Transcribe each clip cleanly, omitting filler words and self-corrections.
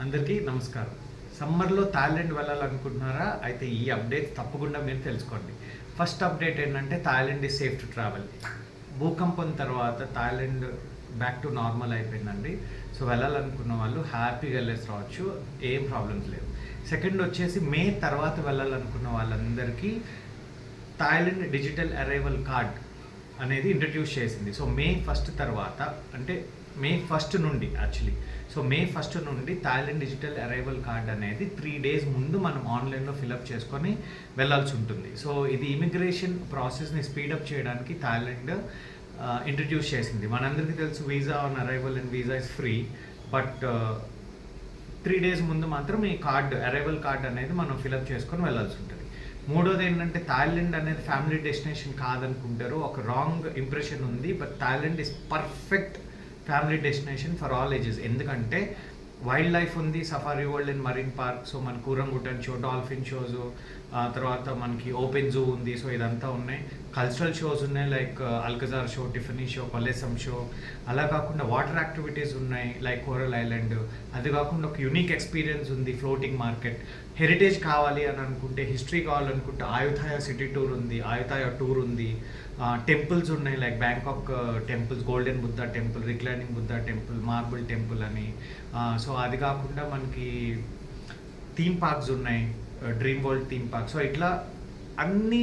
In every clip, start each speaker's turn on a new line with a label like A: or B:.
A: అందరికీ నమస్కారం. సమ్మర్‌లో థాయిలాండ్ వెళ్ళాలనుకుంటున్నారా? అయితే ఈ అప్డేట్ తప్పకుండా మీరు తెలుసుకోండి. ఫస్ట్ అప్డేట్ ఏంటంటే Thailand is safe to travel. భూకంపం తర్వాత థాయిలాండ్ బ్యాక్ టు నార్మల్ అయిపోయిందండి. సో వెళ్ళాలనుకున్న వాళ్ళు హ్యాపీగా వెళ్ళేసి రావచ్చు. ఏం ప్రాబ్లమ్స్ లేవు. సెకండ్ వచ్చేసి మే తర్వాత వెళ్ళాలనుకున్న వాళ్ళందరికీ థాయిలాండ్ డిజిటల్ అరైవల్ కార్డ్ అనేది ఇంట్రడ్యూస్ చేసింది. సో మే ఫస్ట్ తర్వాత అంటే మే ఫస్ట్ నుండి యాక్చువల్లీ మే ఫస్ట్ నుండి థాయిలాండ్ డిజిటల్ అరైవల్ కార్డ్ అనేది 3 days ముందు మనం ఆన్లైన్లో ఫిలప్ చేసుకొని వెళ్ళాల్సి ఉంటుంది. సో ఇది ఇమిగ్రేషన్ ప్రాసెస్ని స్పీడప్ చేయడానికి థాయిలాండ్ ఇంట్రడ్యూస్ చేసింది. మనందరికీ తెలుసు visa on arrival and visa is free. But 3 days ముందు మాత్రం ఈ కార్డ్ అరైవల్ కార్డ్ అనేది మనం ఫిలప్ చేసుకొని వెళ్ళాల్సి ఉంటుంది. మూడోది ఏంటంటే థాయిలాండ్ అనేది ఫ్యామిలీ డెస్టినేషన్ కాదనుకుంటారు. ఒక రాంగ్ ఇంప్రెషన్ ఉంది. But Thailand is perfect family destination for all ages. ఎందుకంటే వైల్డ్ లైఫ్ ఉంది, safari world and marine park. So మనకు ఊరంగుటన్ షో, డాల్ఫిన్ షోస్, తర్వాత మనకి ఓపెన్ జూ ఉంది. సో ఇదంతా ఉన్నాయి. కల్చరల్ షోస్ ఉన్నాయి like Alcazar show, Tiffany show, పల్లెసం షో. అలా కాకుండా వాటర్ యాక్టివిటీస్ ఉన్నాయి లైక్ కోరల్ ఐలాండ్. అది కాకుండా ఒక యూనిక్ ఎక్స్పీరియన్స్ ఉంది, ఫ్లోటింగ్ మార్కెట్. హెరిటేజ్ కావాలి అని అనుకుంటే, హిస్టరీ కావాలనుకుంటే ఆయుథాయ సిటీ టూర్ ఉంది, ఆయుథాయ టూర్ ఉంది. టెంపుల్స్ ఉన్నాయి like Bangkok temples, golden Buddha temple, reclining Buddha temple, marble temple అని. సో అది కాకుండా మనకి థీమ్ పార్క్స్ ఉన్నాయి, dream world theme park. So ఇట్లా అన్ని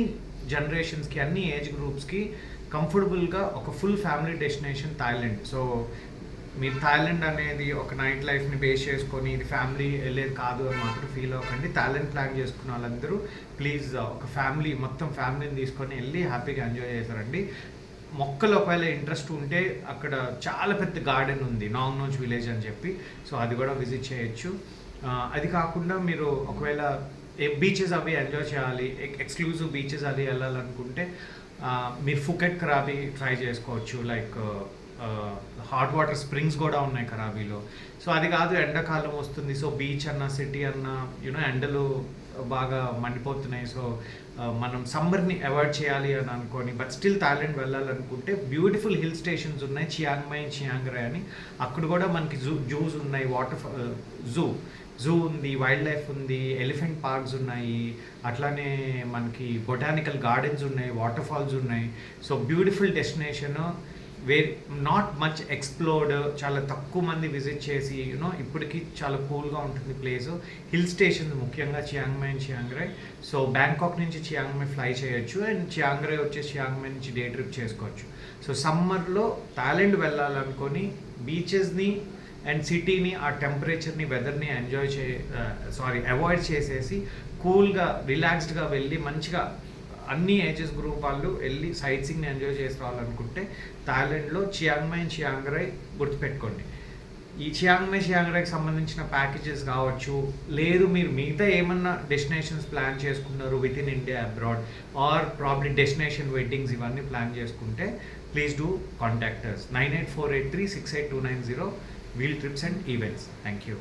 A: జనరేషన్స్కి, అన్ని ఏజ్ గ్రూప్స్కి కంఫర్టబుల్గా ఒక full family destination Thailand. So మీరు థాయిలాండ్ అనేది ఒక నైట్ లైఫ్ని బేస్ చేసుకొని ఇది ఫ్యామిలీ వెళ్ళేది కాదు అని మాత్రం ఫీల్ అవ్వకండి. థాయిలాండ్ ప్లాన్ చేసుకున్న వాళ్ళందరూ ప్లీజ్ ఒక ఫ్యామిలీ మొత్తం ఫ్యామిలీని తీసుకొని వెళ్ళి హ్యాపీగా ఎంజాయ్ చేస్తారండి. మొక్కలు ఒకవేళ ఇంట్రెస్ట్ ఉంటే అక్కడ చాలా పెద్ద గార్డెన్ ఉంది, నాంగ్ నోచ్ విలేజ్ అని చెప్పి. సో అది కూడా విజిట్ చేయొచ్చు. అది కాకుండా మీరు ఒకవేళ బీచెస్ అవి ఎంజాయ్ చేయాలి, ఎక్స్క్లూజివ్ బీచెస్ అది వెళ్ళాలనుకుంటే మీరు ఫుకెట్ కరాబీ ట్రై చేసుకోవచ్చు. లైక్ హాట్ వాటర్ స్ప్రింగ్స్ కూడా ఉన్నాయి కరాబీలో. సో అది కాదు, ఎండాకాలం వస్తుంది, సో బీచ్ అన్న సిటీ అన్న ఎండలు బాగా మండిపోతున్నాయి. సో మనం సమ్మర్ని అవాయిడ్ చేయాలి అని అనుకొని బట్ స్టిల్ థాయిలాండ్ వెళ్ళాలనుకుంటే బ్యూటిఫుల్ హిల్ స్టేషన్స్ ఉన్నాయి, చియాంగ్ మై, చియాంగ్ రాయ్ అని. అక్కడ కూడా మనకి జూస్ ఉన్నాయి, జూ ఉంది, వైల్డ్ లైఫ్ ఉంది, ఎలిఫెంట్ పార్క్స్ ఉన్నాయి, అట్లానే మనకి బొటానికల్ గార్డెన్స్ ఉన్నాయి, వాటర్ ఫాల్స్ ఉన్నాయి. So beautiful destination, where not much explored, చాలా తక్కువ మంది విజిట్ చేసి ఇప్పటికీ చాలా కూల్గా ఉంటుంది ప్లేస్. హిల్ స్టేషన్స్ ముఖ్యంగా Chiang Mai and Chiang Rai. So Bangkok నుంచి చియాంగ్ మై ఫ్లై చేయొచ్చు అండ్ చియాంగ్ రాయ్ వచ్చేసి చియాంగ్ మై నుంచి డే ట్రిప్ చేసుకోవచ్చు. సో సమ్మర్లో థాయిలాండ్ వెళ్ళాలనుకొని బీచెస్ని అండ్ సిటీని, ఆ టెంపరేచర్ని, వెదర్ని అవాయిడ్ చేసేసి కూల్గా రిలాక్స్డ్గా వెళ్ళి మంచిగా అన్ని ఏజెస్ గ్రూప్ వాళ్ళు వెళ్ళి సైట్ సీయింగ్ని ఎంజాయ్ చేసి రావాలనుకుంటే థాయిలాండ్లో Chiang Mai and Chiang Rai గుర్తుపెట్టుకోండి. ఈ చియాంగ్ మై, చియాంగ్ రాయ్కి సంబంధించిన ప్యాకేజెస్ కావచ్చు, లేదు మీరు మిగతా ఏమన్నా డెస్టినేషన్స్ ప్లాన్ చేసుకున్నారు with in India, abroad, or probably destination weddings ఇవన్నీ ప్లాన్ చేసుకుంటే please do contact us 9848368290 Wheel Trips and Events. Thank you.